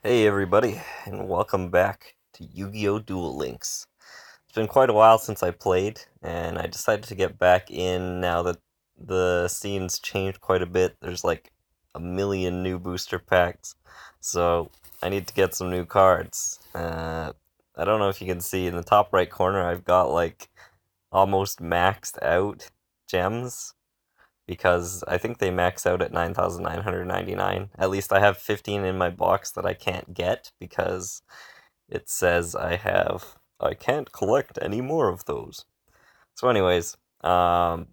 Hey everybody, and welcome back to Yu-Gi-Oh! Duel Links. It's been quite a while since I played, and I decided to get back in now that the scene's changed quite a bit. There's like a million new booster packs, so I need to get some new cards. I don't know if you can see in the top right corner, I've got like almost maxed out gems because I think they max out at 9,999. At least I have 15 in my box that I can't get because it says I can't collect any more of those. So anyways, there's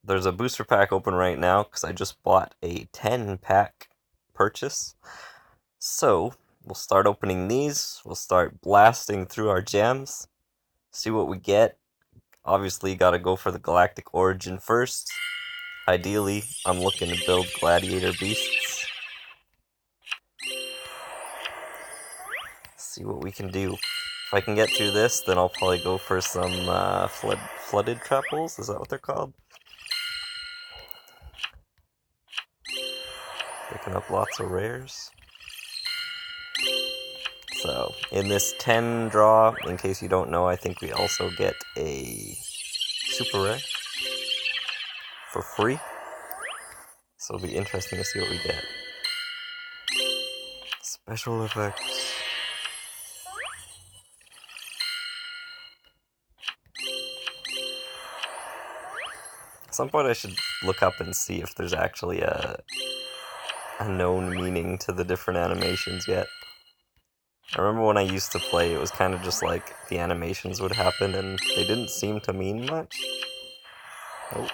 a booster pack open right now because I just bought a 10 pack purchase. So we'll start opening these. We'll start blasting through our gems, see what we get. Obviously, gotta go for the Galactic Origin first. Ideally, I'm looking to build gladiator beasts. See what we can do. If I can get through this, then I'll probably go for some flooded trapels. Is that what they're called? Picking up lots of rares. So, in this 10 draw, in case you don't know, I think we also get a super rare for free. So it'll be interesting to see what we get. Special effects. At some point I should look up and see if there's actually a known meaning to the different animations yet. I remember when I used to play, it was kind of just like the animations would happen and they didn't seem to mean much. Oh.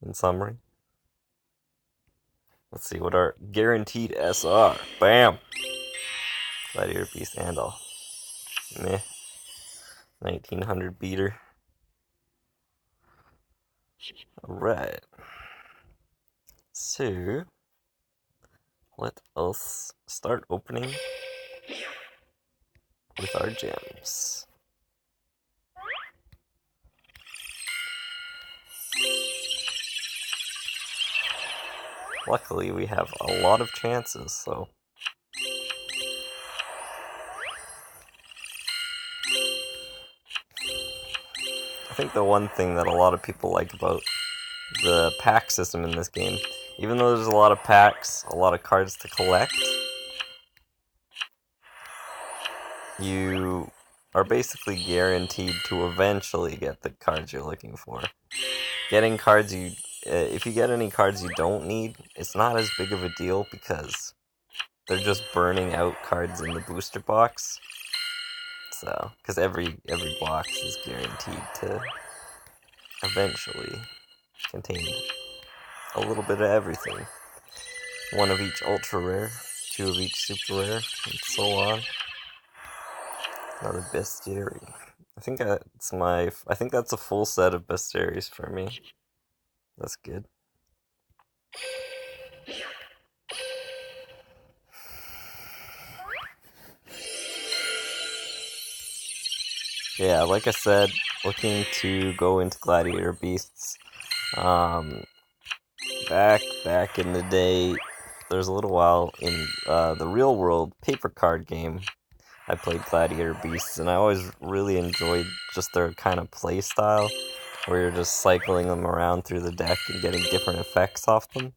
In summary. Let's see what our guaranteed SR. Bam! Gladiator Beast and all. Meh. 1900 beater. Alright. So, let us start opening with our gems. Luckily, we have a lot of chances, so... I think the one thing that a lot of people like about the pack system in this game, even though there's a lot of packs, a lot of cards to collect, you are basically guaranteed to eventually get the cards you're looking for. Getting cards if you get any cards you don't need, it's not as big of a deal because they're just burning out cards in the booster box. So, because every box is guaranteed to eventually contain a little bit of everything. One of each ultra rare, two of each super rare, and so on. Another bestiary. I think that's a full set of bestiaries for me. That's good. Yeah, like I said, looking to go into gladiator beasts. Back in the day, there's a little while in the real world paper card game, I played gladiator beasts, and I always really enjoyed just their kind of play style, where you're just cycling them around through the deck and getting different effects off them.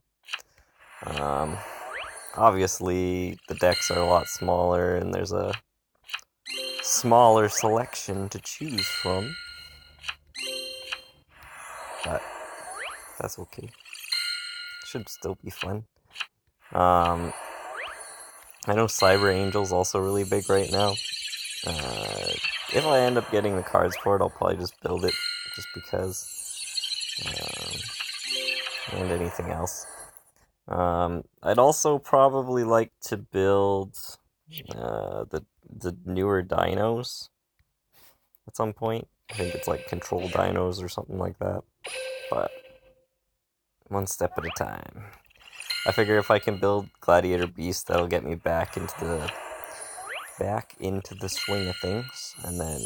Obviously, the decks are a lot smaller, and there's a smaller selection to choose from, but that's okay. Should still be fun. I know Cyber Angel's also really big right now. If I end up getting the cards for it, I'll probably just build it, just because. And anything else. I'd also probably like to build the newer dinos at some point. I think it's like control dinos or something like that. But one step at a time. I figure if I can build Gladiator Beast, that'll get me back into the swing of things, and then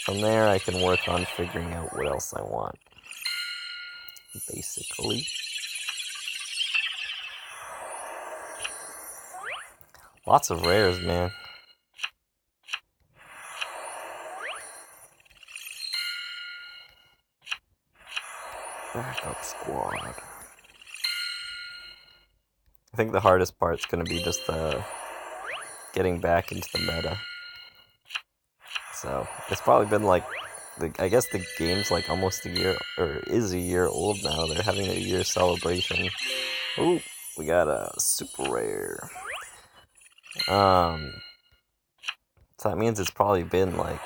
from there I can work on figuring out what else I want. Basically. Lots of rares, man. Backup squad. I think the hardest part's gonna be just getting back into the meta. So it's probably been like, I guess the game's like almost a year, or is a year old now. They're having a year celebration. Ooh, we got a super rare. So that means it's probably been like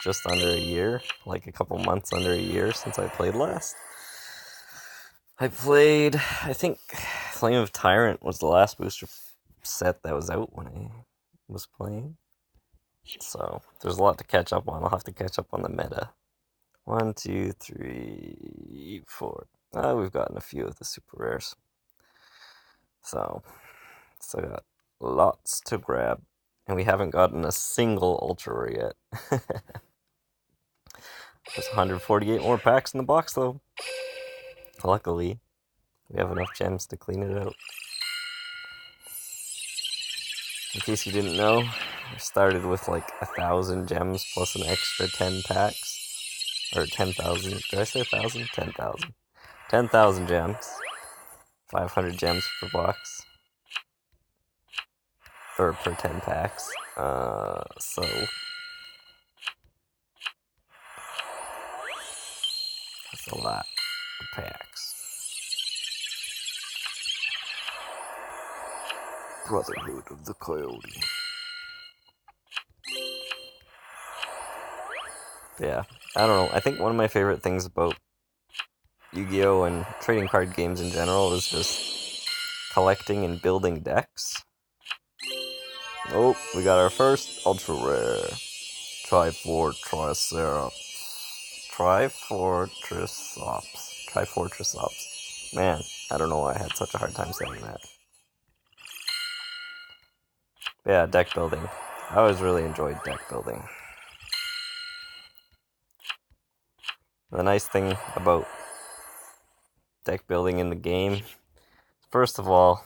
just under a year, like a couple months under a year since I played last. I think Flame of Tyrant was the last booster set that was out when I was playing. So there's a lot to catch up on. I'll have to catch up on the meta. 1, 2, 3, 4. We've gotten a few of the super rares. So got lots to grab. And we haven't gotten a single ultra rare yet. There's 148 more packs in the box though. Luckily, we have enough gems to clean it out. In case you didn't know, I started with like 1,000 gems plus an extra 10 packs. Or 10,000. Did I say 1,000? 10,000. 10,000 gems. 500 gems per box. Or per 10 packs. So that's a lot of packs. Brotherhood of the Coyote. Yeah, I don't know. I think one of my favorite things about Yu-Gi-Oh! And trading card games in general is just collecting and building decks. Oh, we got our first ultra rare. Trifortressops. Man, I don't know why I had such a hard time saying that. Yeah, deck building. I always really enjoyed deck building. The nice thing about deck building in the game, first of all,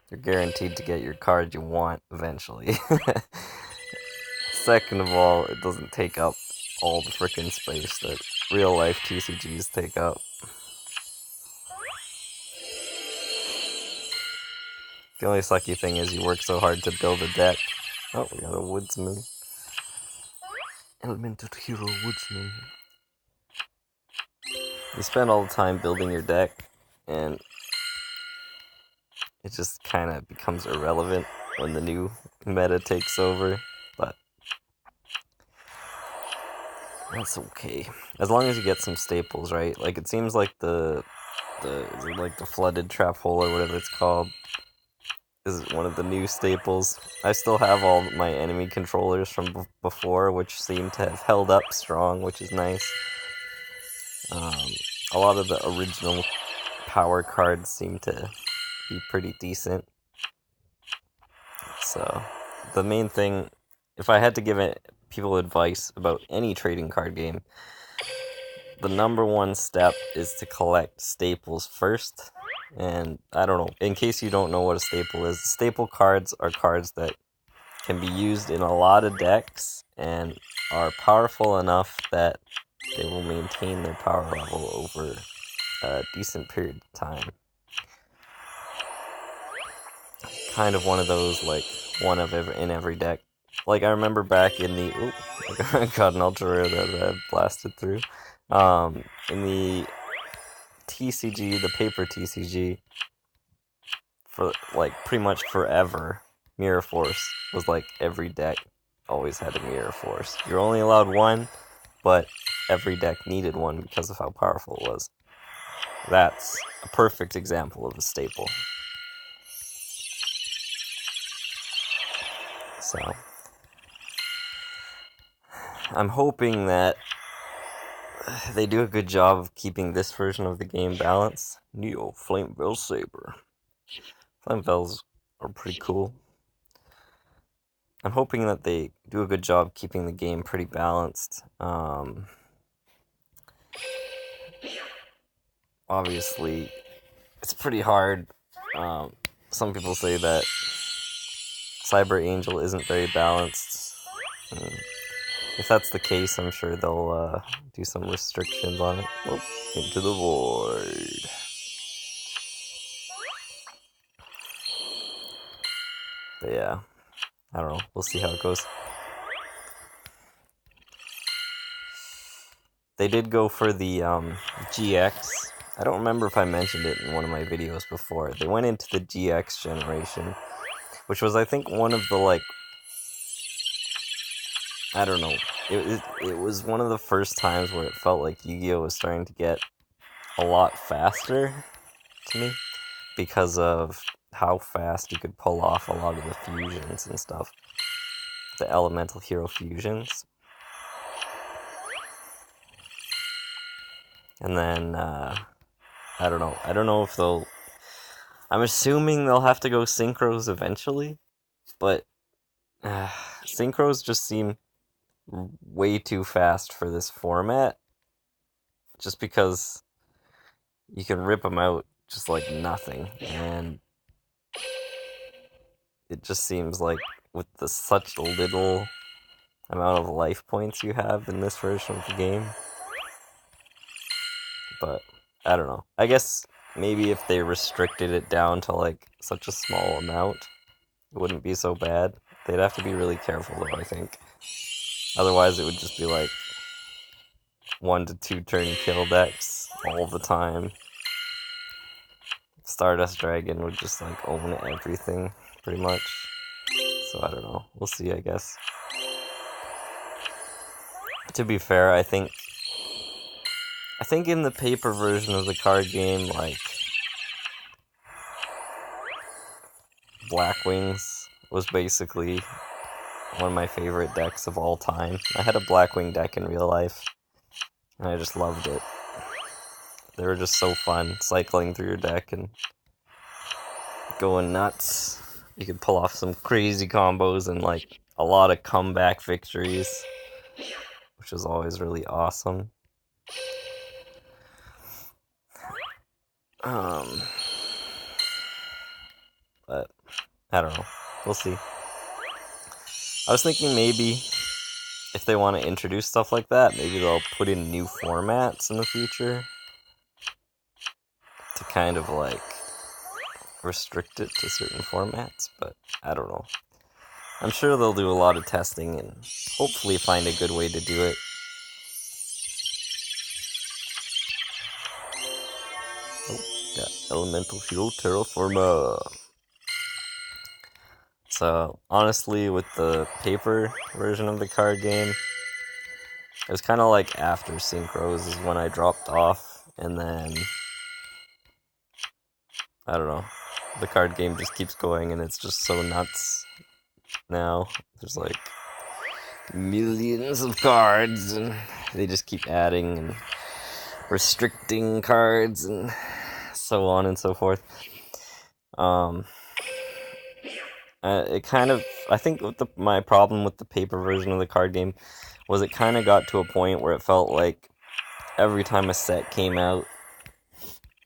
you're guaranteed to get your card you want eventually. Second of all, it doesn't take up all the frickin' space that real life TCGs take up. The only sucky thing is you work so hard to build a deck. Oh, we got a woodsman. Elemental Hero Woodsman. You spend all the time building your deck, and it just kind of becomes irrelevant when the new meta takes over, but that's okay. As long as you get some staples, right? Like, it seems like the flooded trap hole or whatever it's called is one of the new staples. I still have all my enemy controllers from before, which seem to have held up strong, which is nice. A lot of the original power cards seem to be pretty decent. So, the main thing, if I had to give people advice about any trading card game, the number one step is to collect staples first. And I don't know, in case you don't know what a staple is, staple cards are cards that can be used in a lot of decks and are powerful enough that they will maintain their power level over a decent period of time. Kind of one of those, like, in every deck. Like, I remember back in the... Ooh, I got an ultra rare that I blasted through. In the TCG, the paper TCG, for, like, pretty much forever, Mirror Force was, like, every deck always had a Mirror Force. You're only allowed one, but every deck needed one because of how powerful it was. That's a perfect example of a staple. So, I'm hoping that they do a good job of keeping this version of the game balanced. Neo Flamevell Saber. Flamevells are pretty cool. I'm hoping that they do a good job keeping the game pretty balanced. Obviously, it's pretty hard Some people say that Cyber Angel isn't very balanced. If that's the case, I'm sure they'll do some restrictions on it. Oh, into the void. But yeah, I don't know. We'll see how it goes. They did go for the GX. I don't remember if I mentioned it in one of my videos before. They went into the GX generation, which was, I think, one of the, like, I don't know. It was one of the first times where it felt like Yu-Gi-Oh! Was starting to get a lot faster to me because of how fast you could pull off a lot of the fusions and stuff. The elemental hero fusions. And then, I don't know. I don't know if they'll... I'm assuming they'll have to go synchros eventually, but synchros just seem way too fast for this format. Just because you can rip them out just like nothing, and it just seems like with such little amount of life points you have in this version of the game. But I don't know. I guess maybe if they restricted it down to like such a small amount, it wouldn't be so bad. They'd have to be really careful though, I think. Otherwise it would just be like 1 to 2 turn kill decks all the time. Stardust Dragon would just like own everything, pretty much. So I don't know. We'll see, I guess. To be fair, I think in the paper version of the card game, like, Black Wings was basically one of my favorite decks of all time. I had a Blackwing deck in real life, and I just loved it. They were just so fun, cycling through your deck and going nuts. You could pull off some crazy combos and, like, a lot of comeback victories, which was always really awesome. But I don't know. We'll see. I was thinking maybe if they want to introduce stuff like that, maybe they'll put in new formats in the future to kind of like restrict it to certain formats, but I don't know. I'm sure they'll do a lot of testing and hopefully find a good way to do it. Oh, got Elemental Hero Terraformer. So, honestly, with the paper version of the card game, it was kind of like after Synchros is when I dropped off, and then, I don't know, the card game just keeps going and it's just so nuts now. There's like millions of cards and they just keep adding and restricting cards and so on and so forth. It kind of, I think my problem with the paper version of the card game was it kind of got to a point where it felt like every time a set came out,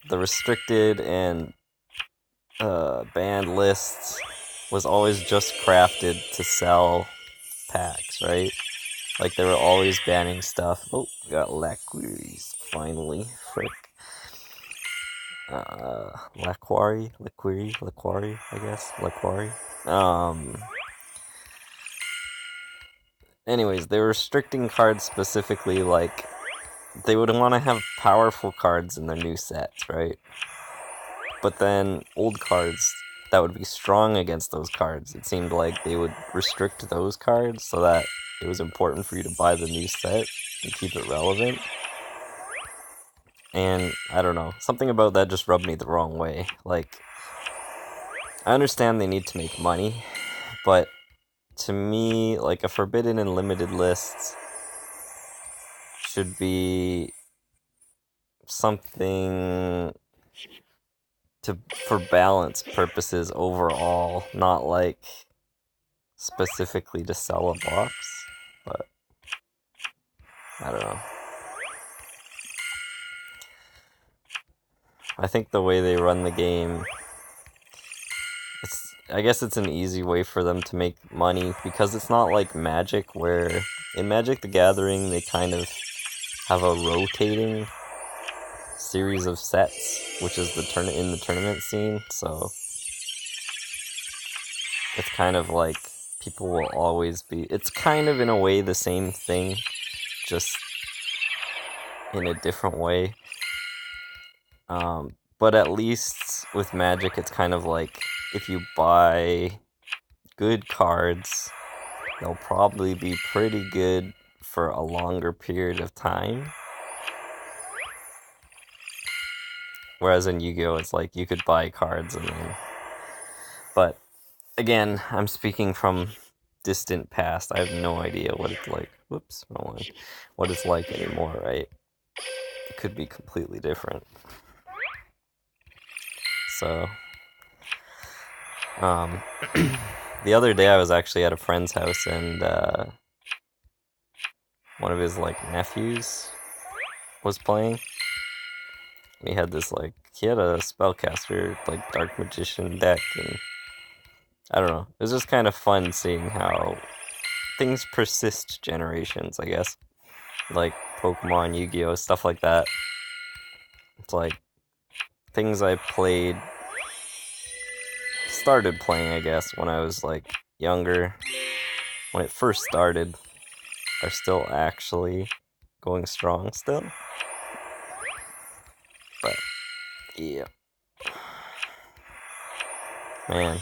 the restricted and banned lists was always just crafted to sell packs, right? Like, they were always banning stuff. Oh, got Laquaries, finally. Frick. Laquari, I guess. Laquari. Anyways, they were restricting cards specifically, like, they would want to have powerful cards in their new sets, right? But then old cards that would be strong against those cards, it seemed like they would restrict those cards so that it was important for you to buy the new set and keep it relevant. And I don't know, something about that just rubbed me the wrong way. Like, I understand they need to make money, but to me, like, a forbidden and limited list should be something for balance purposes overall, not like specifically to sell a box. But I don't know. I think the way they run the game I guess it's an easy way for them to make money because it's not like Magic, where in Magic the Gathering they kind of have a rotating series of sets, which is in the tournament scene. So it's kind of like people will always be. It's kind of in a way the same thing, just in a different way. But at least with Magic, it's kind of like if you buy good cards, they'll probably be pretty good for a longer period of time. Whereas in Yu-Gi-Oh, it's like you could buy cards and then. But again, I'm speaking from distant past. I have no idea what it's like. Whoops, wrong one. What it's like anymore, right? It could be completely different. So, the other day I was actually at a friend's house and one of his like nephews was playing. He had this he had a spellcaster like dark magician deck, and I don't know. It was just kind of fun seeing how things persist generations, I guess. Like Pokemon, Yu-Gi-Oh, stuff like that. It's like things I started playing, I guess, when I was like younger, when it first started, are still actually going strong still. But yeah, man,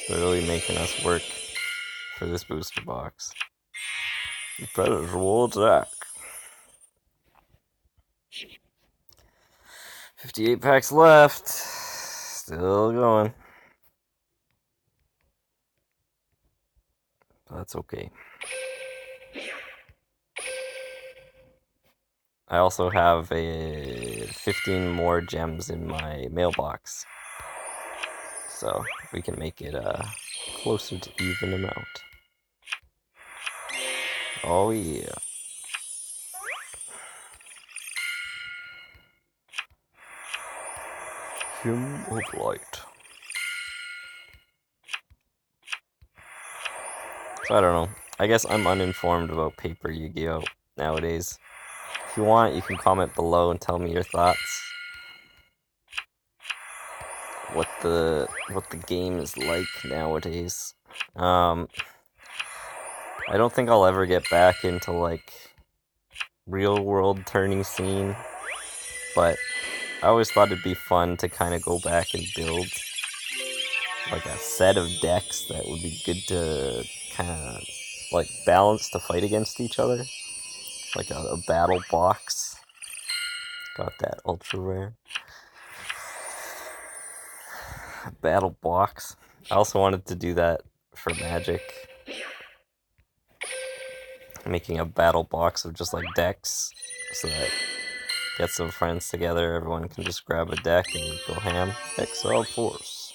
they're really making us work for this booster box. You better roll attack. 58 packs left. Still going. That's okay. I also have 15 more gems in my mailbox. So we can make it closer to even amount. Oh yeah. Hymn of Light. So I don't know. I guess I'm uninformed about paper Yu-Gi-Oh nowadays. If you want, you can comment below and tell me your thoughts. What the game is like nowadays. I don't think I'll ever get back into like real world turning scene, but I always thought it'd be fun to kind of go back and build like a set of decks that would be good to kind of like balance to fight against each other, like a battle box. Got that ultra rare battle box. I also wanted to do that for Magic, making a battle box of just like decks, so that get some friends together, everyone can just grab a deck and go ham. Exile Force.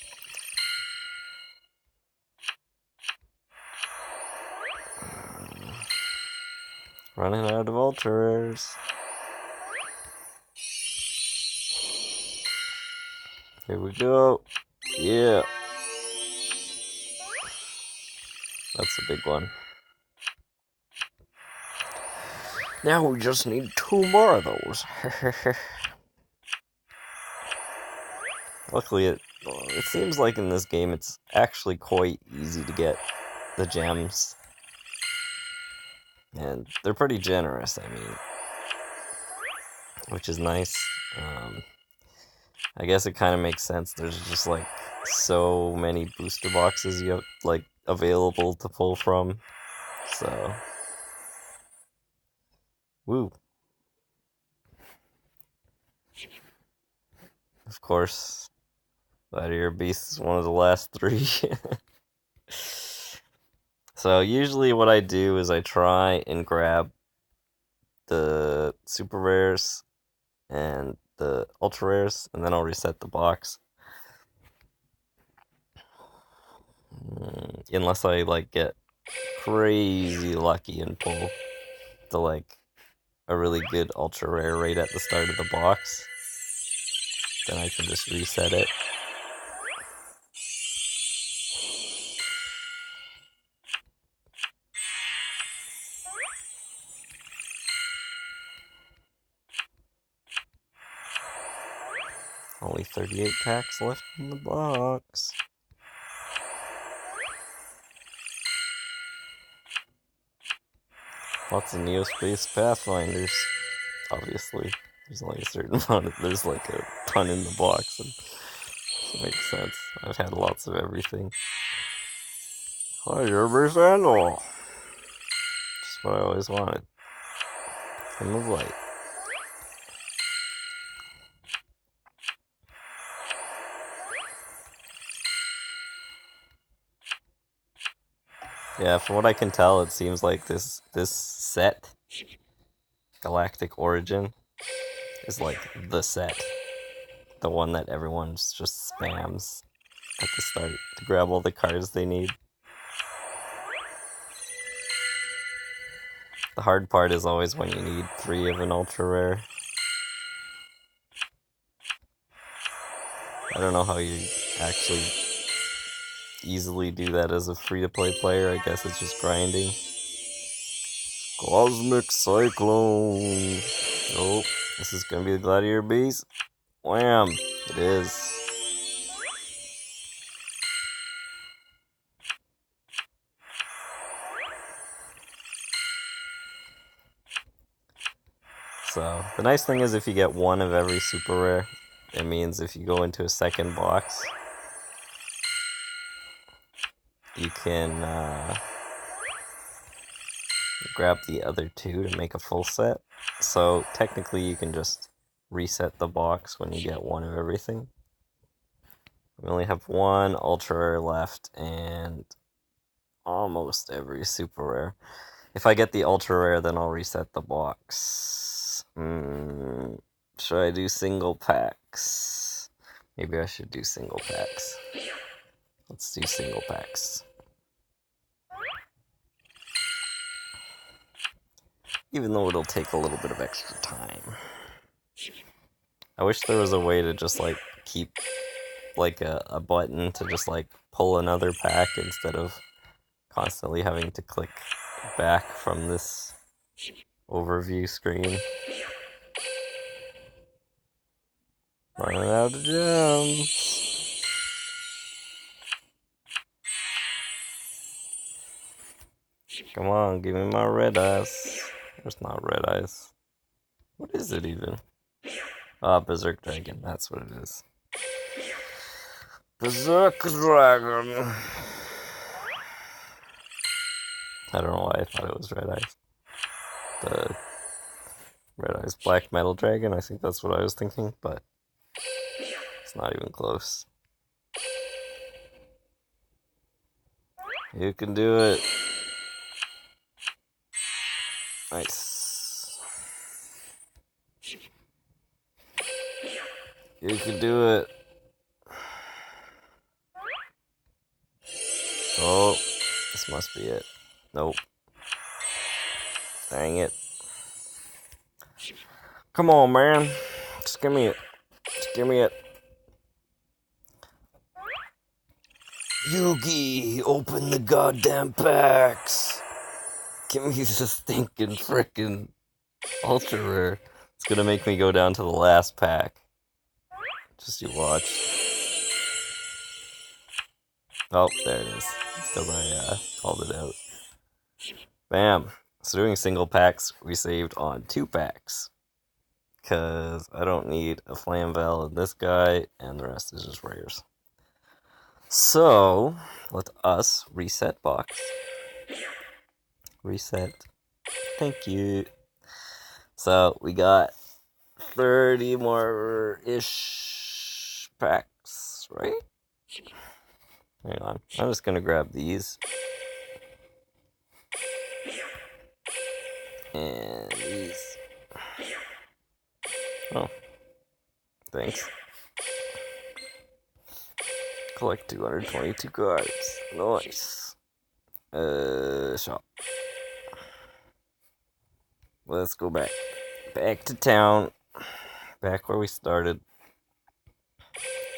Running out of ultra rares. Here we go. Yeah. That's a big one. Now we just need 2 more of those. Luckily, it seems like in this game it's actually quite easy to get the gems. And they're pretty generous, I mean. Which is nice. I guess it kind of makes sense. There's just like so many booster boxes you have like available to pull from. So, woo. Of course, Gladiator Beast is one of the last 3. So usually what I do is I try and grab the super rares and the ultra rares, and then I'll reset the box. Unless I like get crazy lucky and pull the like a really good ultra rare right at the start of the box, then I can just reset it. Only 38 packs left in the box. Lots of Neospace Pathfinders. Obviously, there's only a certain amount of, there's like a ton in the box, and so it makes sense. I've had lots of everything. Hi, Herbert's Annual. Just what I always wanted. Hymn of Light. Yeah, from what I can tell, it seems like this set, Galactic Origin, is like the set. The one that everyone just spams at the start to grab all the cards they need. The hard part is always when you need 3 of an ultra rare. I don't know how you actually easily do that as a free-to-play player. I guess it's just grinding. Cosmic Cyclone. Oh, this is gonna be the Gladiator Beast. Wham! It is. So, the nice thing is if you get 1 of every super rare, it means if you go into a second box, you can grab the other 2 to make a full set. So, technically you can just reset the box when you get 1 of everything. We only have 1 ultra rare left and almost every super rare. If I get the ultra rare, then I'll reset the box. Should I do single packs? Maybe I should do single packs. Let's do single packs. Even though it'll take a little bit of extra time. I wish there was a way to just like keep like a button to just like pull another pack instead of constantly having to click back from this overview screen. Running out of gems. Come on, give me my red eyes. There's not red eyes. What is it even? Ah, Berserk Dragon. That's what it is. Berserk Dragon. I don't know why I thought it was red eyes. The red eyes black metal dragon. I think that's what I was thinking, but it's not even close. You can do it. Nice. You can do it. Oh, this must be it. Nope. Dang it. Come on, man. Just give me it. Just give me it. Yugi, open the goddamn packs. Give me this stinking frickin' ultra rare. It's gonna make me go down to the last pack. Just you watch. Oh, there it is. It's because I called it out. Bam. So doing single packs, we saved on 2 packs. Because I don't need a Flamvel in this guy, and the rest is just rares. So, let us reset box. Reset. Thank you. So, we got 30 more-ish packs, right? Hang on. I'm just going to grab these. And these. Oh. Thanks. Collect 222 cards. Nice. Shop. Let's go back. Back to town. Back where we started.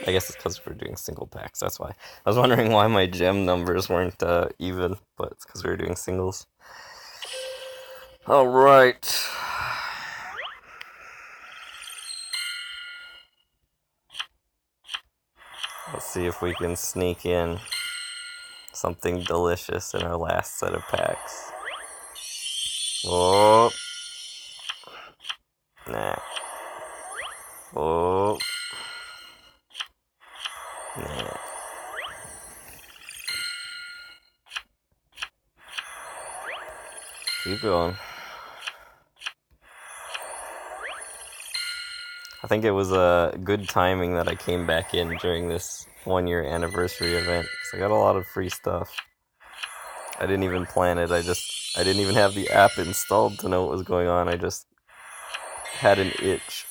I guess it's because we're doing single packs, that's why. I was wondering why my gem numbers weren't even, but it's because we were doing singles. Alright. Let's see if we can sneak in something delicious in our last set of packs. Oh. Nah. Oh. Nah. Keep going. I think it was good timing that I came back in during this 1-year anniversary event, because I got a lot of free stuff. I didn't even plan it, I didn't even have the app installed to know what was going on, I just had an itch.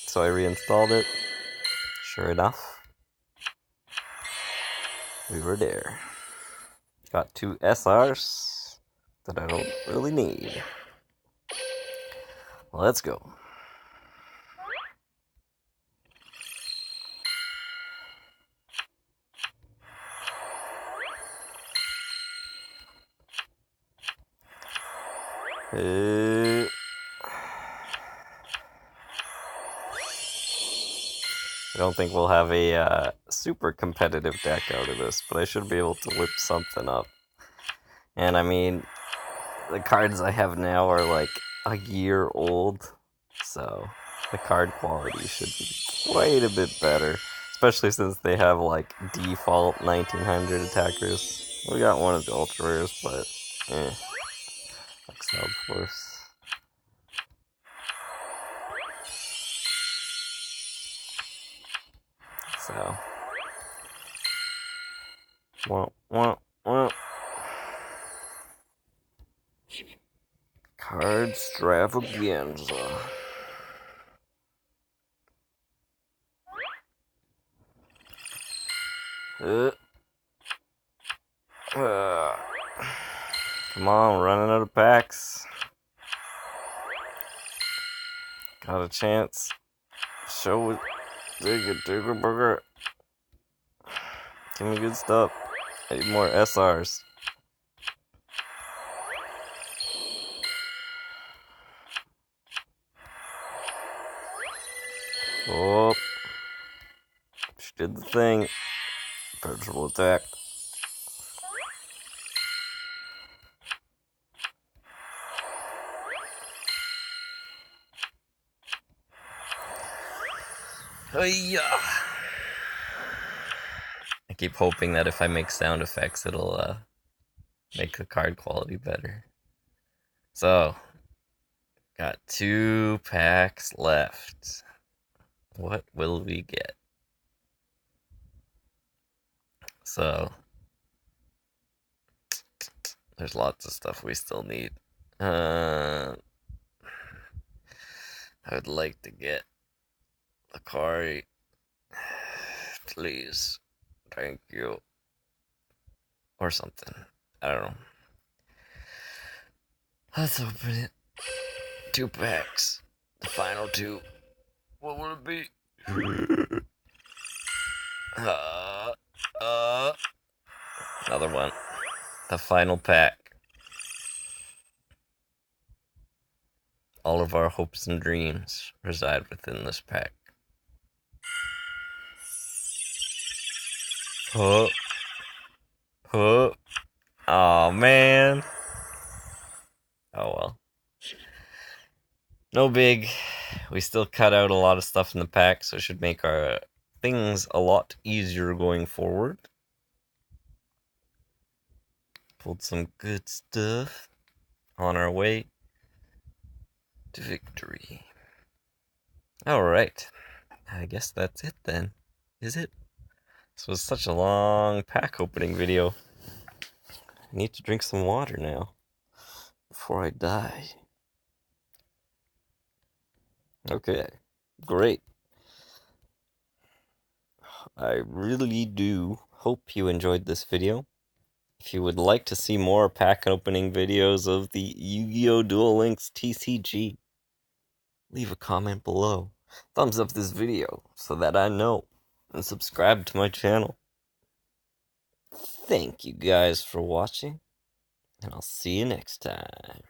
So I reinstalled it. Sure enough, we were there. Got 2 SRs that I don't really need. Let's go. I don't think we'll have a super competitive deck out of this, but I should be able to whip something up. And I mean, the cards I have now are like a year old, so the card quality should be quite a bit better, especially since they have like default 1900 attackers. We got one of the ultra rares, but Excel Force. So, Card Extravaganza. Come on, we're running out of packs. Got a chance. Show it. Dig it, burger. Give me good stuff. I need more SRs. Oh. She did the thing. Perpetual attack. Hiya! I keep hoping that if I make sound effects, it'll make the card quality better. So, got 2 packs left. What will we get? So, there's lots of stuff we still need. I would like to get Akari. Please. Thank you. Or something. I don't know. Let's open it. 2 packs. The final 2. What will it be? Another one. The final pack. All of our hopes and dreams reside within this pack. Oh. Oh, man. Oh, well. No big. We still cut out a lot of stuff in the pack, so it should make our things a lot easier going forward. Pulled some good stuff on our way to victory. Alright. I guess that's it then. Is it? This was such a long pack opening video. I need to drink some water now before I die. Okay, great. I really do hope you enjoyed this video. If you would like to see more pack opening videos of the Yu-Gi-Oh! Duel Links TCG, leave a comment below. Thumbs up this video so that I know, and subscribe to my channel. Thank you guys for watching, and I'll see you next time.